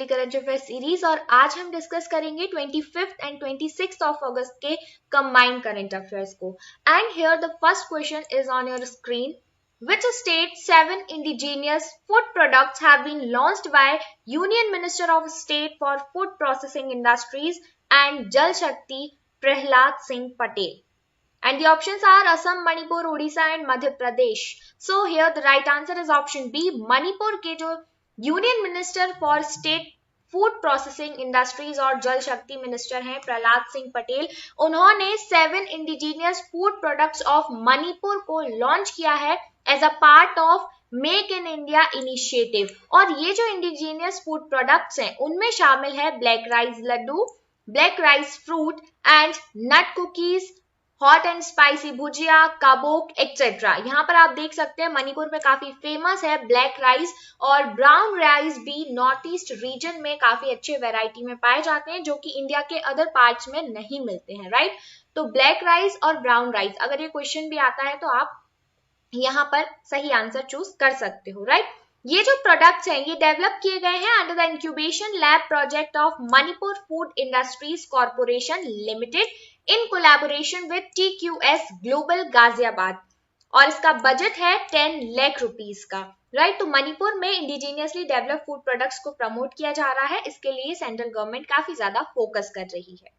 Daily current affair series और आज हम डिस्कस करेंगे 25th एंड 26th ऑफ अगस्त के कंबाइंड करंट अफेयर्स को। And here the first question is on your screen. Which state 7 indigenous food products have been launched by Union Minister of State for Food Processing Industries and Jal Shakti Prahlad Singh Patel? And the options are Assam, Manipur, Odisha and Madhya Pradesh. So here the right answer is option B. Manipur के जो union minister for state food processing industries और जल शक्ति minister हैं प्रहलाद सिंह पटेल, उन्होंने 7 indigenous food products of Manipur को launch किया है as a part of make in India initiative. और ये जो इंडिजीनियस फूड प्रोडक्ट्स हैं उनमें शामिल है black rice laddu, black rice fruit and nut cookies, hot and spicy bhujia, kabok et cetera. यहाँ पर आप देख सकते हैं मणिपुर में काफी फेमस है ब्लैक राइस और ब्राउन राइस भी नॉर्थ ईस्ट रीजन में काफी अच्छे वैरायटी में पाए जाते हैं जो कि इंडिया के अदर पार्ट्स में नहीं मिलते हैं, राइट। तो ब्लैक राइस और ब्राउन राइस, अगर ये क्वेश्चन भी आता है तो आप यहाँ पर सही आंसर चूज कर सकते हो, राइट। ये जो प्रोडक्ट्स हैं ये डेवलप किए गए हैं under the incubation lab project of Manipur food industries corporation limited in collaboration with TQS global Ghaziabad और इसका बजट है 10 लाख रुपीस का, राइट। तो मणिपुर में इंडिजीनियसली डेवलप फूड प्रोडक्ट्स को प्रमोट किया जा रहा है, इसके लिए सेंट्रल गवर्नमेंट काफी ज्यादा फोकस कर रही है।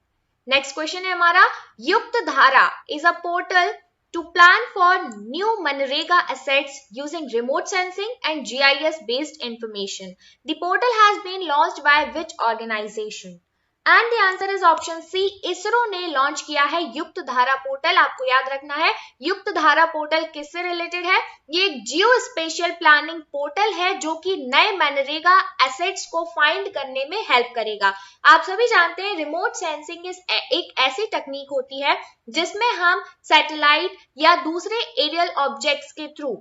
नेक्स्ट क्वेश्चन है हमारा, युक्त धारा is a portal to plan for new Manrega assets using remote sensing and GIS based information. The portal has been launched by which organization? And the answer is option C. ISRO ने launch किया है युक्त धारा portal. आपको याद रखना है युक्त धारा पोर्टल किससे रिलेटेड है, ये एक जियो स्पेशियल प्लानिंग पोर्टल है जो कि नए मनरेगा एसेट्स को फाइंड करने में हेल्प करेगा। आप सभी जानते हैं रिमोट सेंसिंग एक ऐसी तकनीक होती है जिसमें हम सैटेलाइट या दूसरे एरियल ऑब्जेक्ट्स के थ्रू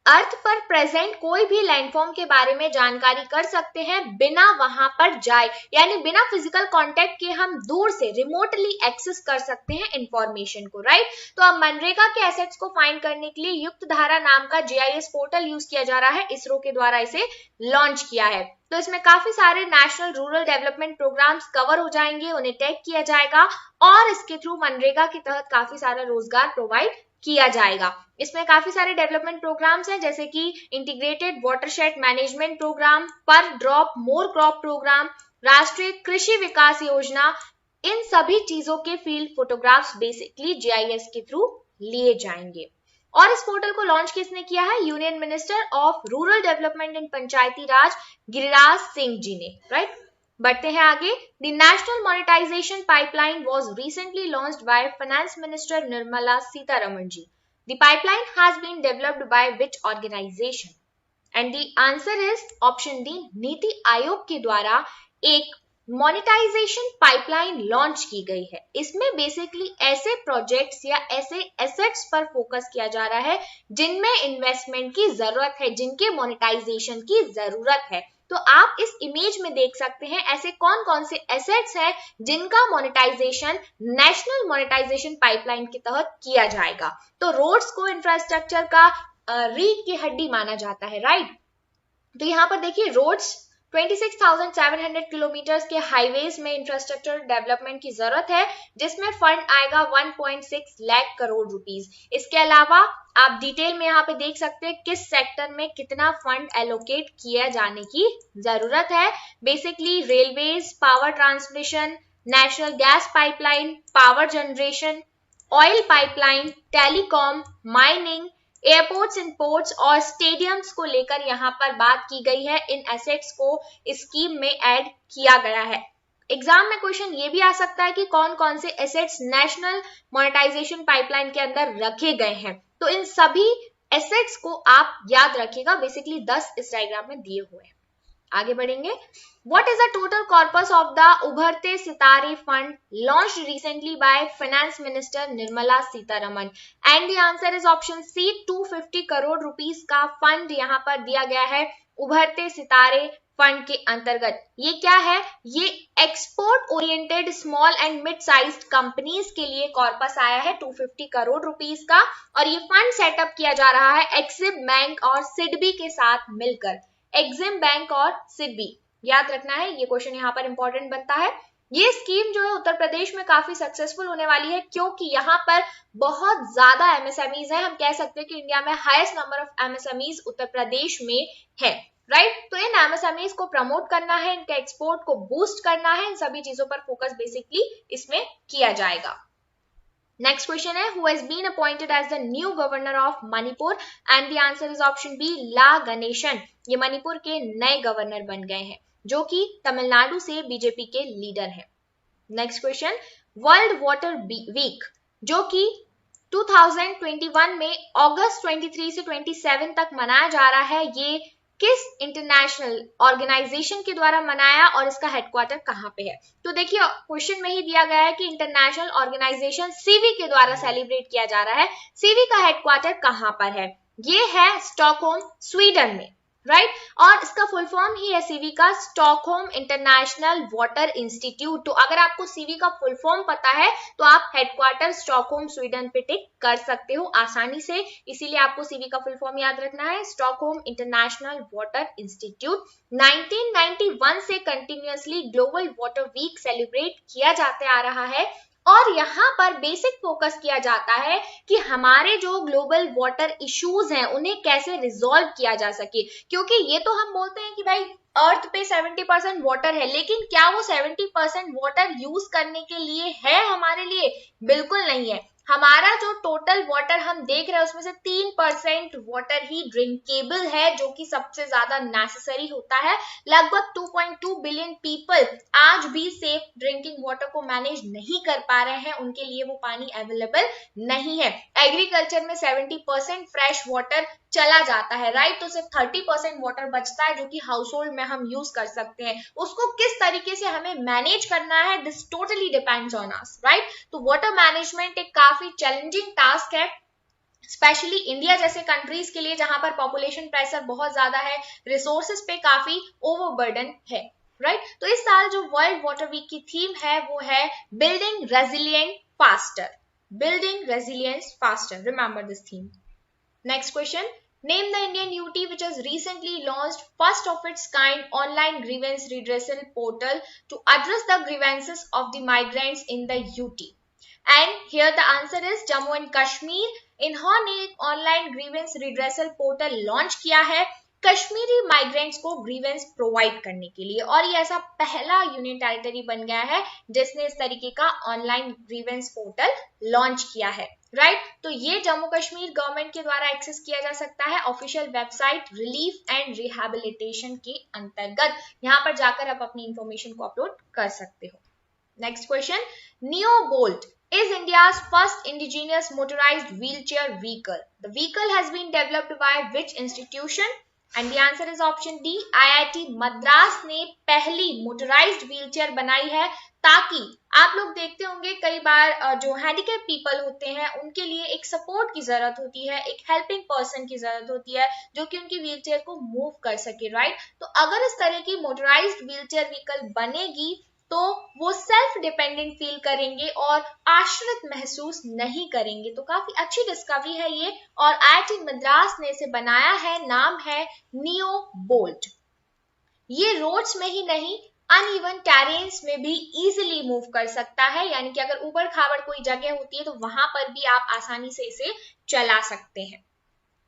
अर्थ पर प्रेजेंट कोई भी लैंडफॉर्म के बारे में जानकारी कर सकते हैं बिना वहां पर जाए, यानी बिना फिजिकल कांटेक्ट के हम दूर से रिमोटली एक्सेस कर सकते हैं इंफॉर्मेशन को, राइट। तो अब मनरेगा के एसेट्स को फाइंड करने के लिए युक्त धारा नाम का GIS पोर्टल यूज किया जा रहा है, इसरो के द्वारा इसे लॉन्च किया है। तो इसमें काफी सारे national rural development programmes cover हो जाएंगे, उन्हें टैग किया जाएगा और इसके थ्रू मनरेगा के तहत काफी सारा रोजगार प्रोवाइड किया जाएगा। इसमें काफी सारे डेवलपमेंट प्रोग्राम्स हैं जैसे कि इंटीग्रेटेड वाटरशेड मैनेजमेंट प्रोग्राम, पर ड्रॉप मोर क्रॉप प्रोग्राम, राष्ट्रीय कृषि विकास योजना। इन सभी चीजों के फील्ड फोटोग्राफ्स बेसिकली GIS के थ्रू लिए जाएंगे। और इस पोर्टल को लॉन्च किसने किया है, union minister of rural development and Panchayati Raj Giriraj Singh ji ने, राइट। बढ़ते हैं आगे। The national monetization pipeline was recently launched by finance minister Nirmala Sitharaman ji. The pipeline has been developed by which organization? And the answer is option D, NITI Aayog के द्वारा एक monetization pipeline launch की गई है। इसमें बेसिकली ऐसे प्रोजेक्ट्स या ऐसे एसेट्स पर फोकस किया जा रहा है जिनमें इन्वेस्टमेंट की जरूरत है, जिनके मोनेटाइजेशन की जरूरत है। तो आप इस इमेज में देख सकते हैं ऐसे कौन कौन से एसेट्स हैं जिनका मोनेटाइजेशन नेशनल मोनेटाइजेशन पाइपलाइन के तहत किया जाएगा। तो रोड्स को इंफ्रास्ट्रक्चर का रीढ़ की हड्डी माना जाता है, राइट। तो यहाँ पर देखिए रोड्स 26,700 किलोमीटर के हाईवेज में इंफ्रास्ट्रक्चर डेवलपमेंट की जरूरत है जिसमें फंड आएगा 1.6 लाख करोड़ रुपीस। इसके अलावा आप डिटेल में यहाँ पे देख सकते हैं किस सेक्टर में कितना फंड एलोकेट किया जाने की जरूरत है। Basically railways, power transmission, national gas pipeline, power generation, oil pipeline, telecom, mining, airports and ports और स्टेडियम्स को लेकर यहाँ पर बात की गई है। इन एसेट्स को इस स्कीम में ऐड किया गया है। एग्जाम में क्वेश्चन ये भी आ सकता है कि कौन कौन से एसेट्स नेशनल मोनेटाइजेशन पाइपलाइन के अंदर रखे गए हैं। तो इन सभी एसेट्स को आप याद रखिएगा, बेसिकली 10 इस डायग्राम में दिए हुए हैं। आगे बढ़ेंगे। What is the total corpus of the उभरते सितारे fund launched recently by Finance Minister Nirmala Sitharaman? And the answer is option C, 250 crore rupees का फंड यहाँ पर दिया गया है उभरते सितारे फंड के अंतर्गत। ये क्या है, ये export oriented small and mid sized companies के लिए कॉर्पस आया है 250 करोड़ रुपीस का और ये फंड सेटअप किया जा रहा है एक्सिम बैंक और सिडबी के साथ मिलकर। एक्सिम बैंक और सिडबी याद रखना है, ये क्वेश्चन यहाँ पर इंपॉर्टेंट बनता है। ये स्कीम जो है उत्तर प्रदेश में काफी सक्सेसफुल होने वाली है, क्योंकि यहाँ पर बहुत ज्यादा एमएसएमईज है। हम कह सकते हैं कि इंडिया में highest number of MSMEs Uttar Pradesh में है, राइट। तो इन एमएसएमईज को प्रमोट करना है, इनके एक्सपोर्ट को बूस्ट करना है, इन सभी चीजों पर फोकस बेसिकली इसमें किया जाएगा। नेक्स्ट क्वेश्चन है, who has been appointed as the new governor of Manipur, and the answer is option B La Ganesan. ये मणिपुर के नए गवर्नर बन गए हैं, जो कि तमिलनाडु से बीजेपी के लीडर हैं। Next question, world water week जो कि 2021 में अगस्त 23 से 27 तक मनाया जा रहा है, ये किस इंटरनेशनल ऑर्गेनाइजेशन के द्वारा मनाया और इसका हेडक्वार्टर कहाँ पे है? तो देखिए क्वेश्चन में ही दिया गया है कि इंटरनेशनल ऑर्गेनाइजेशन सीवी के द्वारा सेलिब्रेट किया जा रहा है। सीवी का हेडक्वार्टर कहाँ पर है? ये है स्टॉकहोम, स्वीडन में, राइट। और इसका फुल फॉर्म ही है सीवी का, स्टॉकहोम इंटरनेशनल वाटर इंस्टीट्यूट। तो अगर आपको सीवी का फुल फॉर्म पता है तो आप हेडक्वार्टर स्टॉकहोम स्वीडन पे टिक कर सकते हो आसानी से, इसीलिए आपको सीवी का फुल फॉर्म याद रखना है, स्टॉकहोम इंटरनेशनल वाटर इंस्टीट्यूट। 1991 से continuously global water week celebrate किया जाता आ रहा है, और यहाँ पर बेसिक फोकस किया जाता है कि हमारे जो ग्लोबल वाटर इश्यूज हैं उन्हें कैसे रिजॉल्व किया जा सके। क्योंकि ये तो हम बोलते हैं कि भाई अर्थ पे 70% वाटर है, लेकिन क्या वो 70% वाटर यूज करने के लिए है हमारे लिए? बिल्कुल नहीं है। हमारा जो टोटल वाटर हम देख रहे हैं उसमें से 3% वाटर ही ड्रिंकेबल है, जो कि सबसे ज्यादा नेसेसरी होता है। लगभग 2.2 बिलियन पीपल आज भी सेफ ड्रिंकिंग वाटर को मैनेज नहीं कर पा रहे हैं, उनके लिए वो पानी अवेलेबल नहीं है। एग्रीकल्चर में 70% फ्रेश वाटर चला जाता है, राइट। तो सिर्फ 30% वाटर बचता है जो कि हाउस होल्ड में हम यूज कर सकते हैं। उसको किस तरीके से हमें मैनेज करना है, this totally depends on us, right. तो वाटर मैनेजमेंट एक काफी चैलेंजिंग टास्क है, स्पेशली इंडिया जैसे कंट्रीज के लिए जहां पर पॉपुलेशन प्रेशर बहुत ज्यादा है, रिसोर्सेज पे काफी ओवरबर्डन है, राइट। तो इस साल जो वर्ल्ड वाटर वीक की थीम है वो है building resilient faster, building resilience faster, remember this theme. Next question, name the Indian UT which has recently launched first of its kind online grievance redressal portal to address the grievances of the migrants in the UT. And here the answer is Jammu and Kashmir. इन्होंने एक online grievance redressal portal launch किया है Kashmiri migrants को grievance provide करने के लिए, और ये ऐसा पहला यूनियन टेरिटरी बन गया है जिसने इस तरीके का ऑनलाइन ग्रीवेंस पोर्टल लॉन्च किया है, राइट। तो ये जम्मू कश्मीर गवर्नमेंट के द्वारा एक्सेस किया जा सकता है official website relief and rehabilitation के अंतर्गत। यहाँ पर जाकर आप अपनी इंफॉर्मेशन को अपलोड कर सकते हो। Next question, neo bolt is India's first indigenous motorized wheelchair vehicle. The vehicle has been developed by which institution? And the answer is option D, IIT Madras ने पहली मोटराइज्ड व्हीलचेयर बनाई है, ताकि आप लोग देखते होंगे कई बार जो हैंडीकैप पीपल होते हैं उनके लिए एक सपोर्ट की जरूरत होती है, एक हेल्पिंग पर्सन की जरूरत होती है जो कि उनकी व्हीलचेयर को मूव कर सके, राइट। तो अगर इस तरह की मोटराइज्ड व्हीलचेयर व्हीकल बनेगी तो वो सेल्फ डिपेंडेंट फील करेंगे और आश्रित महसूस नहीं करेंगे। तो काफी अच्छी डिस्कवरी है ये, और IIT मद्रास ने इसे बनाया है, नाम है नियो बोल्ट। ये रोड्स में ही नहीं अनइवन टेरेन्स में भी इजीली मूव कर सकता है, यानी कि अगर ऊबड़ खाबड़ कोई जगह होती है तो वहां पर भी आप आसानी से इसे चला सकते हैं।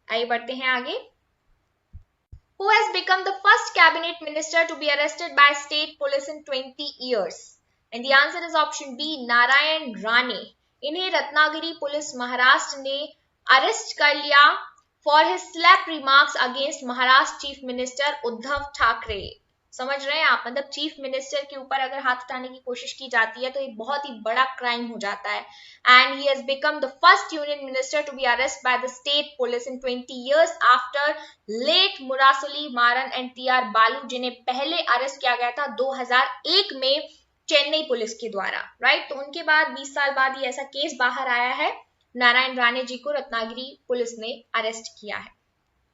आइए बढ़ते हैं आगे। Who has become the first cabinet minister to be arrested by state police in 20 years? And the answer is option B, Narayan Rane. इन्हें रत्नागिरी पुलिस महाराष्ट्र ने अरेस्ट कर लिया for his slap remarks against Maharashtra chief minister Uddhav Thackeray. समझ रहे हैं आप, मतलब चीफ मिनिस्टर के ऊपर अगर हाथ उठाने की कोशिश की जाती है तो एक बहुत ही बड़ा क्राइम हो जाता है। And he has become the first union minister to be arrest by the state police in 20 years after late Murasoli Maran and TR बालू, जिन्हें पहले अरेस्ट किया गया था 2001 में चेन्नई पुलिस के द्वारा, राइट। तो उनके बाद 20 साल बाद ही ऐसा केस बाहर आया है, नारायण राणे जी को रत्नागिरी पुलिस ने अरेस्ट किया है।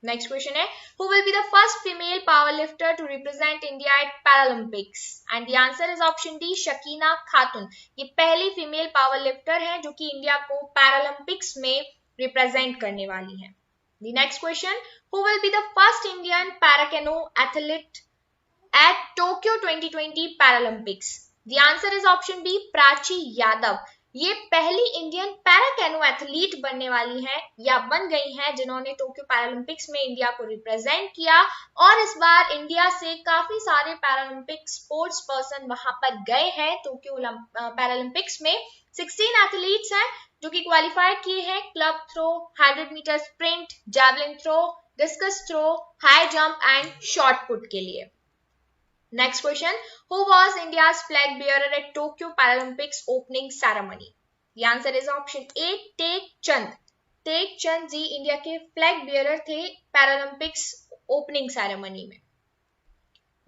नेक्स्ट क्वेश्चन है, who will be the first female powerlifter to represent India at Paralympics? And the answer is option D, Shakina खातून। ये पहली फीमेल पावर लिफ्टर है जो कि इंडिया को पैरालंपिक्स में रिप्रेजेंट करने वाली है। The next question, who will be the first Indian paracano athlete at Tokyo 2020 Paralympics? The answer is option B, Prachi Yadav. ये पहली इंडियन पैरा कैनो एथलीट बनने वाली हैं या बन गई हैं जिन्होंने टोक्यो पैरालंपिक्स में इंडिया को रिप्रेजेंट किया, और इस बार इंडिया से काफी सारे पैरालंपिक स्पोर्ट्स पर्सन वहां पर गए हैं टोक्यो पैरालंपिक्स में। 16 एथलीट्स हैं जो कि क्वालिफाई किए हैं club throw, 100 metre sprint, javelin throw, discus throw, high jump and shot put के लिए। Next question, who was India's flag bearer at Tokyo Paralympics opening ceremony? The answer is option A, Tek Chand। Tek Chand ji India के flag bearer थे Paralympics opening ceremony में।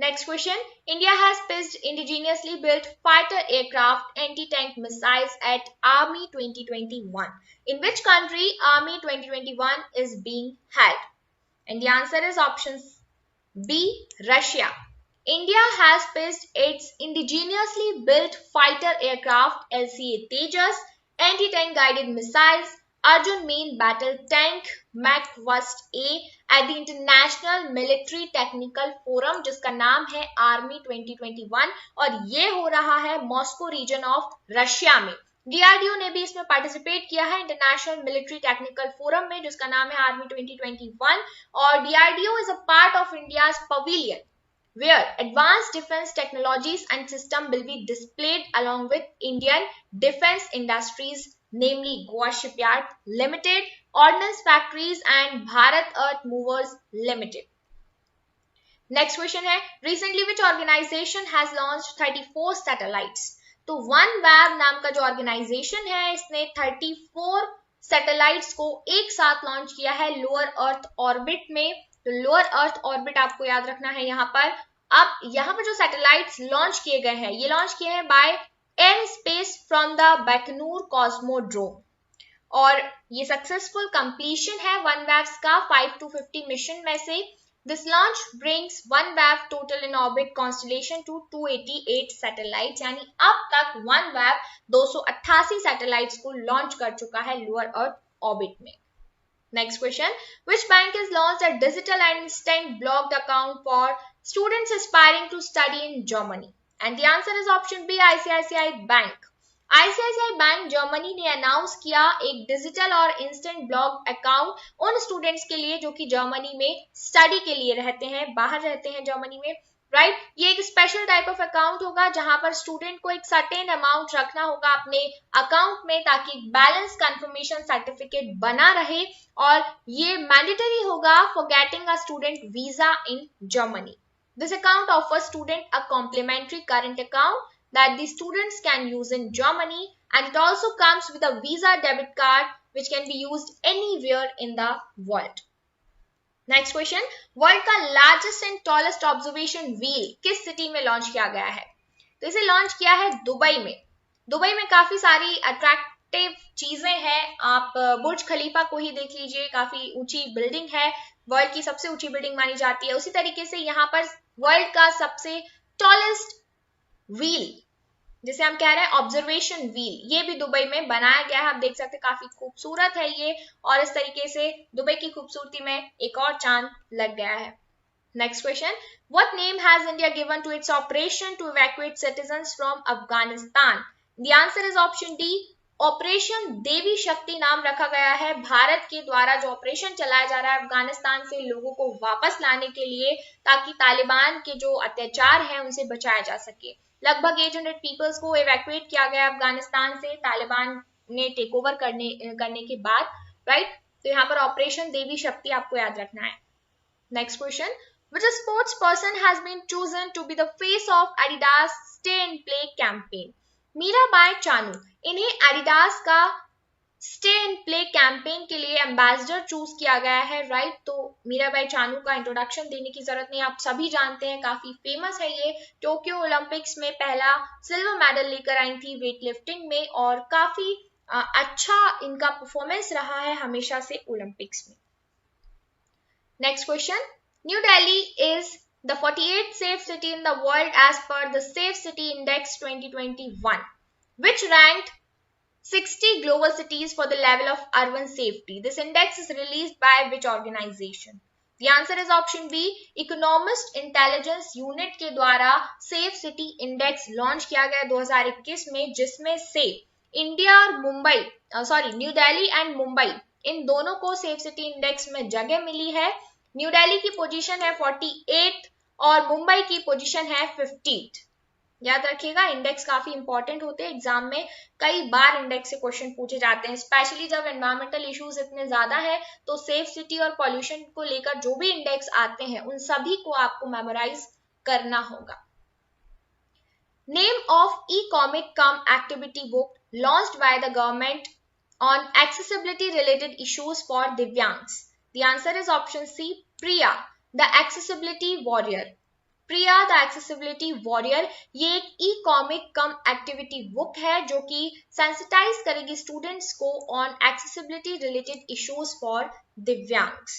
Next question, India has pitched indigenously built fighter aircraft anti-tank missiles at Army 2021. In which country Army 2021 is being held? And the answer is option B, Russia. India has pitched its indigenously built fighter aircraft LCA Tejas, anti-tank guided missiles, Arjun main battle tank MAC-1A at the International Military Technical Forum, जिसका नाम है army 2021, और ये हो रहा है Moscow reason of Russia में। DRDO ने भी इसमें पार्टिसिपेट किया है इंटरनेशनल मिलिट्री टेक्निकल फोरम में, जिसका नाम है आर्मी 2021, और DRDO is a part of India's pavilion where advanced defense technologies and system will be displayed along with Indian defense industries, namely Goa Shipyard Limited, Ordnance Factories and Bharat Earth Movers Limited. Next question है, recently which organization has launched 34 satellites? तो OneWeb नाम का जो organisation है इसने 34 satellites को एक साथ लॉन्च किया है लोअर अर्थ ऑर्बिट में। तो लोअर अर्थ ऑर्बिट आपको याद रखना है यहाँ पर। अब यहाँ पर जो सैटेलाइट्स लॉन्च किए गए हैं ये लॉन्च किए हैं by air space from the Baikonur cosmodrome, और ये सक्सेसफुल कंप्लीशन है OneWeb's का 5 to 50 मिशन में से। This launch brings OneWeb total in orbit constellation to 288 satellites, यानी अब तक OneWeb 288 सैटेलाइट्स को लॉन्च कर चुका है लोअर अर्थ ऑर्बिट में। Next question, which bank has launched a digital and instant blocked account for students aspiring to study in Germany? And the answer is option B, ICICI Bank. ICICI bank Germany ने announce किया एक digital और instant block account उन students के लिए जो कि Germany में स्टडी के लिए रहते हैं, बाहर रहते हैं जर्मनी में, राइट। ये एक स्पेशल टाइप ऑफ अकाउंट होगा जहां पर स्टूडेंट को एक सर्टेन अमाउंट रखना होगा अपने अकाउंट में ताकि बैलेंस कंफर्मेशन सर्टिफिकेट बना रहे, और ये मैंडेटरी होगा for getting a student visa in Germany. This account offers student a complimentary current account that the students can use in Germany, and it also comes with a Visa debit card which can be used anywhere in the world. Next question, world का largest and tallest observation wheel किस city में लॉन्च किया गया है? तो इसे launch किया है दुबई में। दुबई में काफी सारी अट्रैक्टिव चीजें हैं, आप बुर्ज खलीफा को ही देख लीजिए, काफी ऊंची बिल्डिंग है, वर्ल्ड की सबसे ऊंची बिल्डिंग मानी जाती है। उसी तरीके से यहाँ पर वर्ल्ड का सबसे टॉलेस्ट व्हील जिसे हम कह रहे हैं ऑब्जर्वेशन व्हील, ये भी दुबई में बनाया गया है। आप देख सकते हैं काफी खूबसूरत है ये, और इस तरीके से दुबई की खूबसूरती में एक और चांद लग गया है। Next question, what name has India given to its operation to evacuate citizens from Afghanistan? The answer is option D, operation Devi Shakti नाम रखा गया है। भारत के द्वारा जो ऑपरेशन चलाया जा रहा है अफगानिस्तान से लोगों को वापस लाने के लिए, ताकि तालिबान के जो अत्याचार है उनसे बचाया जा सके। लगभग 800 पीपल्स को इवैक्यूएट किया गया अफगानिस्तान से तालिबान ने टेक ओवर करने के बाद, राइट। तो यहाँ पर ऑपरेशन देवी शक्ति आपको याद रखना है। Next question, which sports person has been chosen to be the face of Adidas Stay and Play campaign? Mirabai Chanu, इन्हें एडिडास का स्टे एंड प्ले कैंपेन के लिए एम्बेसडर चूज किया गया है, राइट। तो मीराबाई चानू का इंट्रोडक्शन देने की जरूरत नहीं, आप सभी जानते हैं, काफी फेमस है ये। टोक्यो ओलंपिक्स में पहला सिल्वर मेडल लेकर आई थी वेट लिफ्टिंग में, और काफी अच्छा इनका परफॉर्मेंस रहा है हमेशा से ओलंपिक्स में। Next question, new Delhi is the 48th safe city in the world as per the Safe City Index 2021, which ranked 60 global cities for the level of urban safety. This index is released by which organization? The answer is option B, Economist Intelligence Unit के द्वारा safe city index launch किया गया 2021 में, जिसमें से India और new Delhi and Mumbai इन दोनों को सेफ सिटी इंडेक्स में जगह मिली है। न्यू दिल्ली की पोजीशन है 48 और मुंबई की पोजीशन है 50। याद रखिएगा, इंडेक्स काफी इंपॉर्टेंट होते हैं एग्जाम में, कई बार इंडेक्स से क्वेश्चन पूछे जाते हैं, स्पेशली जब एनवायरमेंटल इश्यूज इतने ज्यादा है तो सेफ सिटी और पॉल्यूशन को लेकर जो भी इंडेक्स आते हैं उन सभी को आपको मेमोराइज करना होगा। Name of e comic cum activity book launched by the government on accessibility related issues for Divyangs. The answer is option C, Priya the accessibility warrior. Priya the accessibility warrior ये एक e comic cum activity book है जो कि sensitize करेगी students को on accessibility related issues for Divyangs.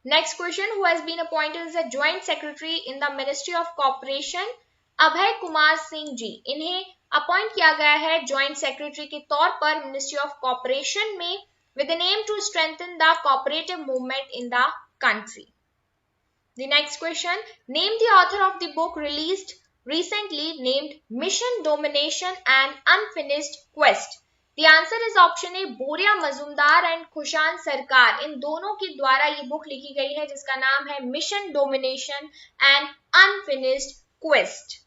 Next question, who has been appointed as a joint secretary in the ministry of corporation? Abhay Kumar Singh ji, इन्हें appoint किया गया है जॉइंट सेक्रेटरी के तौर पर मिनिस्ट्री ऑफ कॉर्पोरेशन में, with the name to strengthen the cooperative movement in the country. The next question, name the author of the book released recently named Mission Domination and Unfinished Quest. The answer is option A, बोरिया Majumdar and खुशान सरकार, इन दोनों के द्वारा ये book लिखी गई है जिसका नाम है mission domination and unfinished quest.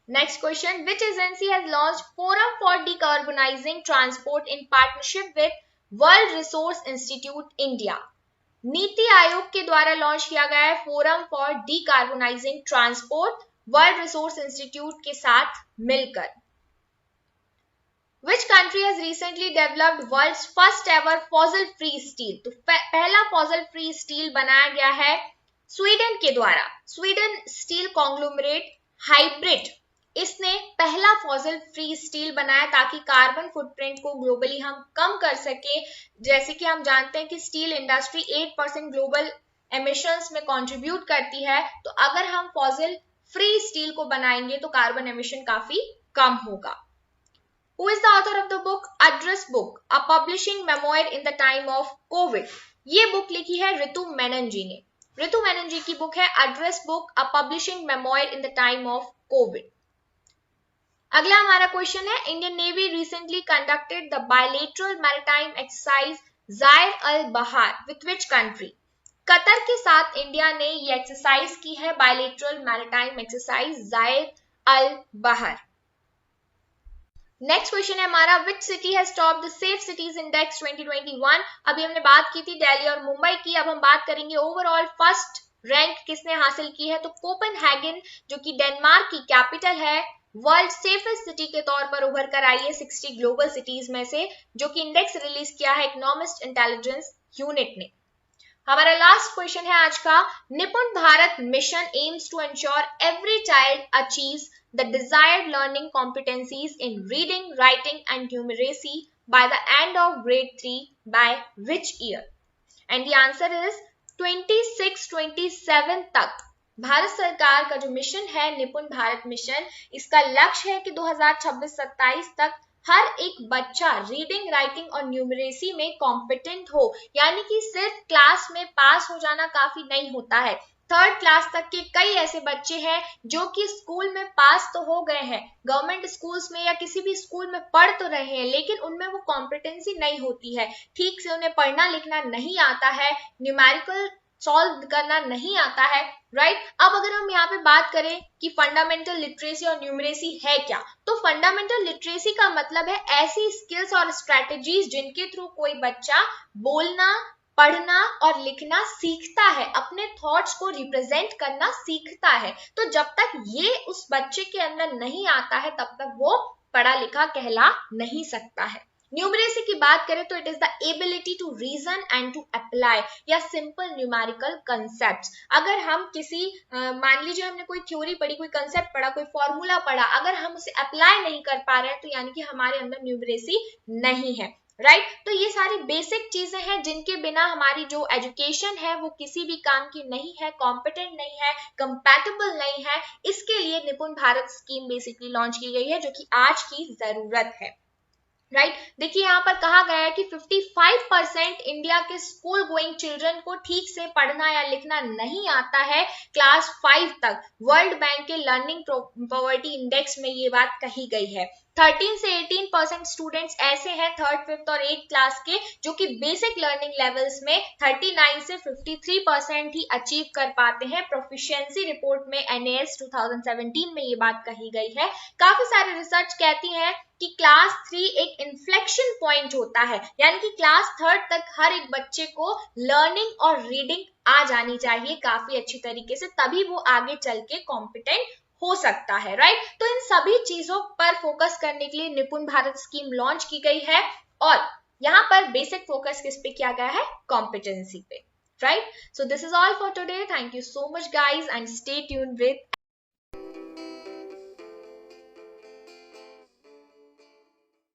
Next question, which agency has launched Forum for Decarbonizing Transport in partnership with World Resource Institute India? नीति आयोग के द्वारा लॉन्च किया गया है forum for decarbonising transport world resource institute के साथ मिलकर। Which country has recently developed world's first ever fossil free steel? तो पहला fossil free steel बनाया गया है स्वीडन के द्वारा। स्वीडन स्टील कॉन्ग्लोमरेट हाइब्रिड, इसने पहला फॉसिल फ्री स्टील बनाया ताकि कार्बन फुटप्रिंट को ग्लोबली हम कम कर सके। जैसे कि हम जानते हैं कि स्टील इंडस्ट्री 8% ग्लोबल एमिशंस में कंट्रीब्यूट करती है, तो अगर हम फॉसिल फ्री स्टील को बनाएंगे तो कार्बन एमिशन काफी कम होगा। Who is the author of the book Address Book, a publishing memoir in the time of COVID? ये बुक लिखी है ऋतु मेनन जी ने। ऋतु मेनन जी की बुक है address book, a publishing memoir in the time of COVID. अगला हमारा क्वेश्चन है, Indian navy recently conducted the bilateral maritime exercise Zayed al Bahr with which country? Qatar के साथ इंडिया ने ये एक्सरसाइज की है, bilateral maritime exercise Zayed al बहार। नेक्स्ट क्वेश्चन है हमारा, which city has topped the safe cities index 2021? अभी हमने बात की थी दिल्ली और मुंबई की, अब हम बात करेंगे ओवरऑल फर्स्ट रैंक किसने हासिल की है। तो कोपेनहेगन जो कि डेनमार्क की कैपिटल है, वर्ल्ड सेफेस्ट सिटी के तौर पर उभर कर आई है 60 ग्लोबल सिटीज में से, जो कि इंडेक्स रिलीज किया है इकोनॉमिस्ट इंटेलिजेंस यूनिट ने। हमारा लास्ट क्वेश्चन है आज का, Nipun Bharat mission aims to ensure every child achieves the desired learning competencies in reading, writing and numeracy by the end of grade 3 by which year? And the answer is 26-27 तक भारत सरकार का जो mission है निपुण Bharat mission, इसका लक्ष्य है कि 2026-27 तक हर एक बच्चा रीडिंग, राइटिंग और न्यूमरेसी में कॉम्पिटेंट हो। यानी कि सिर्फ क्लास में पास हो जाना काफी नहीं होता है। थर्ड क्लास तक के कई ऐसे बच्चे हैं जो कि स्कूल में पास तो हो गए हैं, गवर्नमेंट स्कूल्स में या किसी भी स्कूल में पढ़ तो रहे हैं, लेकिन उनमें वो कॉम्पिटेंसी नहीं होती है, ठीक से उन्हें पढ़ना लिखना नहीं आता है, न्यूमेरिकल सॉल्व करना नहीं आता है, राइट। अब अगर हम यहाँ पे बात करें कि फंडामेंटल लिटरेसी और न्यूमरेसी है क्या, तो फंडामेंटल लिटरेसी का मतलब है ऐसी स्किल्स और स्ट्रेटेजीज जिनके थ्रू कोई बच्चा बोलना, पढ़ना और लिखना सीखता है, अपने थॉट्स को रिप्रेजेंट करना सीखता है। तो जब तक ये उस बच्चे के अंदर नहीं आता है तब तक वो पढ़ा लिखा कहला नहीं सकता है। न्यूमरेसी की बात करें तो it is the ability to reason and to apply या सिंपल न्यूमेरिकल कंसेप्ट्स। अगर हम किसी मान लीजिए हमने कोई थ्योरी पढ़ी, कोई कंसेप्ट पढ़ा, कोई फॉर्मूला पढ़ा, अगर हम उसे अप्लाई नहीं कर पा रहे हैं तो यानी कि हमारे अंदर न्यूमरेसी नहीं है, राइट। तो ये सारी बेसिक चीजें हैं जिनके बिना हमारी जो एजुकेशन है वो किसी भी काम की नहीं है, कॉम्पिटेंट नहीं है, कंपैटिबल नहीं है। इसके लिए निपुण भारत स्कीम बेसिकली लॉन्च की गई है जो कि आज की जरूरत है। राइट देखिए यहाँ पर कहा गया है कि 55% इंडिया के स्कूल गोइंग चिल्ड्रन को ठीक से पढ़ना या लिखना नहीं आता है क्लास 5 तक। वर्ल्ड बैंक के लर्निंग पॉवर्टी इंडेक्स में ये बात कही गई है। 13 से 18% स्टूडेंट्स ऐसे हैं थर्ड, फिफ्थ और 8th क्लास के जो कि बेसिक लर्निंग लेवल्स में 39 से 53% ही अचीव कर पाते हैं। प्रोफिशिएंसी रिपोर्ट में NAS 2017 में ये बात कही गई है। काफी सारे रिसर्च कहती हैं कि क्लास 3 एक इन्फ्लेक्शन पॉइंट होता है, यानी कि क्लास 3rd तक हर एक बच्चे को लर्निंग और रीडिंग आ जानी चाहिए काफी अच्छी तरीके से, तभी वो आगे चल के कॉम्पिटेंट हो सकता है। राइट तो इन सभी चीजों पर फोकस करने के लिए निपुण भारत स्कीम लॉन्च की गई है और यहाँ पर बेसिक फोकस किस पे किया गया है, कॉम्पिटेंसी पे। Right so this is all for today. Thank you so much guys and stay tuned with